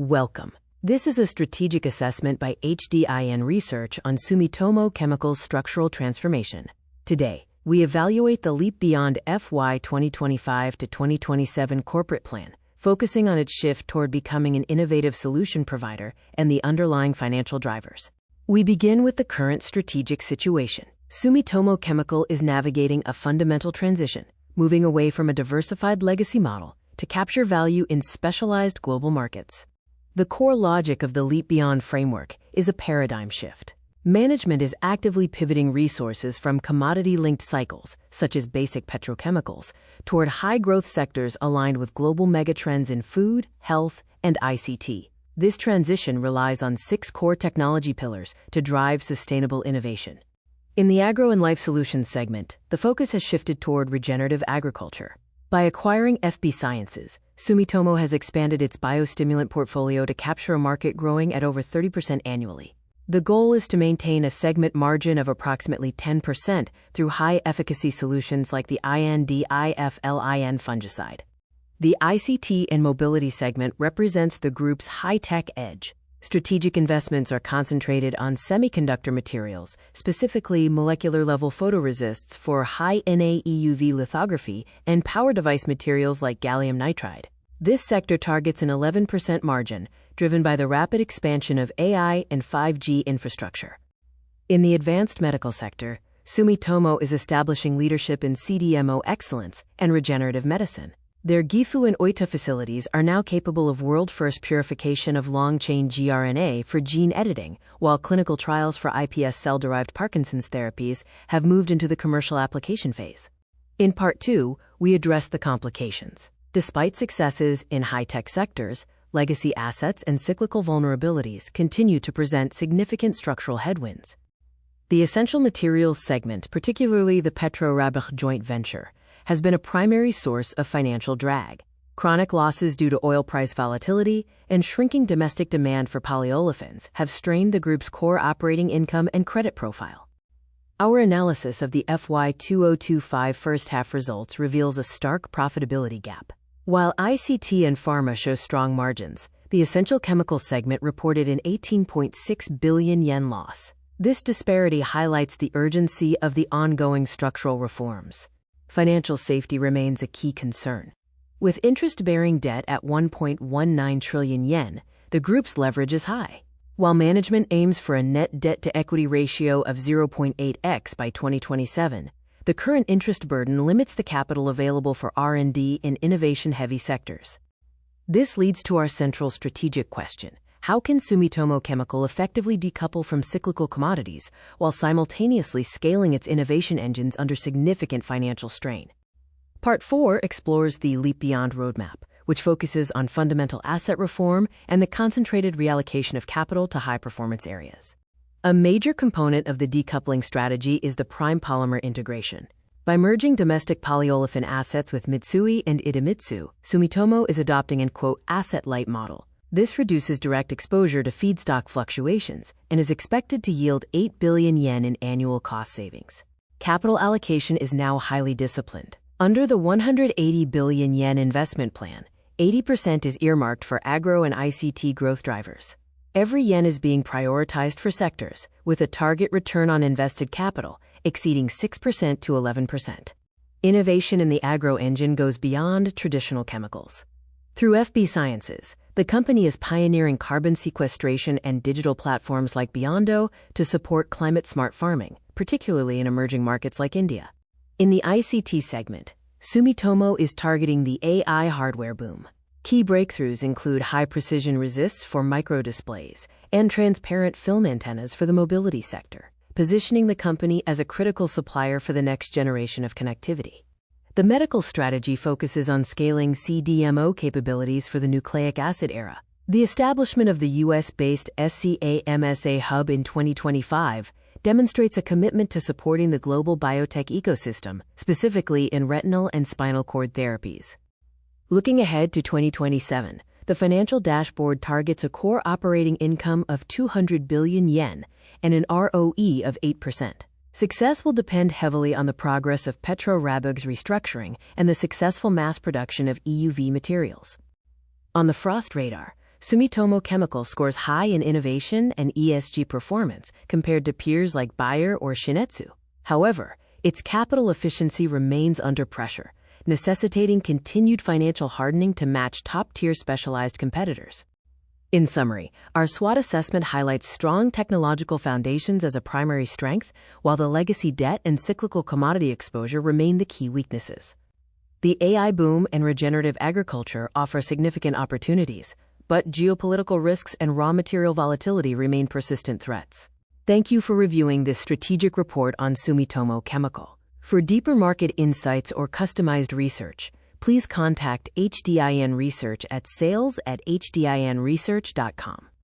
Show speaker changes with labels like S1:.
S1: Welcome. This is a strategic assessment by HDIN Research on Sumitomo Chemical's structural transformation. Today, we evaluate the Leap Beyond FY 2025 to 2027 corporate plan, focusing on its shift toward becoming an innovative solution provider and the underlying financial drivers. We begin with the current strategic situation. Sumitomo Chemical is navigating a fundamental transition, moving away from a diversified legacy model to capture value in specialized global markets. The core logic of the Leap Beyond framework is a paradigm shift. Management is actively pivoting resources from commodity-linked cycles, such as basic petrochemicals, toward high-growth sectors aligned with global megatrends in food, health, and ICT. This transition relies on 6 core technology pillars to drive sustainable innovation. In the Agro and Life Solutions segment, the focus has shifted toward regenerative agriculture. By acquiring FB Sciences, Sumitomo has expanded its biostimulant portfolio to capture a market growing at over 30% annually. The goal is to maintain a segment margin of approximately 10% through high-efficacy solutions like the INDIFLIN fungicide. The ICT and Mobility segment represents the group's high-tech edge. Strategic investments are concentrated on semiconductor materials, specifically molecular-level photoresists for high NA EUV lithography and power device materials like gallium nitride. This sector targets an 11% margin, driven by the rapid expansion of AI and 5G infrastructure. In the advanced medical sector, Sumitomo is establishing leadership in CDMO excellence and regenerative medicine. Their Gifu and Oita facilities are now capable of world-first purification of long-chain gRNA for gene editing, while clinical trials for iPS cell-derived Parkinson's therapies have moved into the commercial application phase. In Part 2, we address the complications. Despite successes in high-tech sectors, legacy assets and cyclical vulnerabilities continue to present significant structural headwinds. The Essential Materials segment, particularly the Petro-Rabigh joint venture, has been a primary source of financial drag. Chronic losses due to oil price volatility and shrinking domestic demand for polyolefins have strained the group's core operating income and credit profile. Our analysis of the FY 2025 first-half results reveals a stark profitability gap. While ICT and Pharma show strong margins, the Essential Chemicals segment reported an 18.6 billion yen loss. This disparity highlights the urgency of the ongoing structural reforms. Financial safety remains a key concern. With interest-bearing debt at 1.19 trillion yen, the group's leverage is high. While management aims for a net debt-to-equity ratio of 0.8x by 2027, the current interest burden limits the capital available for R&D in innovation-heavy sectors. This leads to our central strategic question: how can Sumitomo Chemical effectively decouple from cyclical commodities while simultaneously scaling its innovation engines under significant financial strain? Part 4 explores the Leap Beyond roadmap, which focuses on fundamental asset reform and the concentrated reallocation of capital to high-performance areas. A major component of the decoupling strategy is the prime polymer integration. By merging domestic polyolefin assets with Mitsui and Idemitsu, Sumitomo is adopting an asset-light model. This reduces direct exposure to feedstock fluctuations and is expected to yield 8 billion yen in annual cost savings. Capital allocation is now highly disciplined. Under the 180 billion yen investment plan, 80% is earmarked for agro and ICT growth drivers. Every yen is being prioritized for sectors with a target return on invested capital exceeding 6% to 11%. Innovation in the agro engine goes beyond traditional chemicals. Through FB Sciences, the company is pioneering carbon sequestration and digital platforms like Biondo to support climate-smart farming, particularly in emerging markets like India. In the ICT segment, Sumitomo is targeting the AI hardware boom. Key breakthroughs include high-precision resists for microdisplays and transparent film antennas for the mobility sector, positioning the company as a critical supplier for the next generation of connectivity. The medical strategy focuses on scaling CDMO capabilities for the nucleic acid era. The establishment of the U.S.-based SCA-MSA hub in 2025 demonstrates a commitment to supporting the global biotech ecosystem, specifically in retinal and spinal cord therapies. Looking ahead to 2027, the financial dashboard targets a core operating income of 200 billion yen and an ROE of 8%. Success will depend heavily on the progress of Petro-Rabigh's restructuring and the successful mass production of EUV materials. On the frost radar, Sumitomo Chemical scores high in innovation and ESG performance compared to peers like Bayer or Shinetsu. However, its capital efficiency remains under pressure, necessitating continued financial hardening to match top-tier specialized competitors. In summary, our SWOT assessment highlights strong technological foundations as a primary strength, while the legacy debt and cyclical commodity exposure remain the key weaknesses. The AI boom and regenerative agriculture offer significant opportunities, but geopolitical risks and raw material volatility remain persistent threats. Thank you for reviewing this strategic report on Sumitomo Chemical. For deeper market insights or customized research, please contact HDIN Research at sales@hdinresearch.com.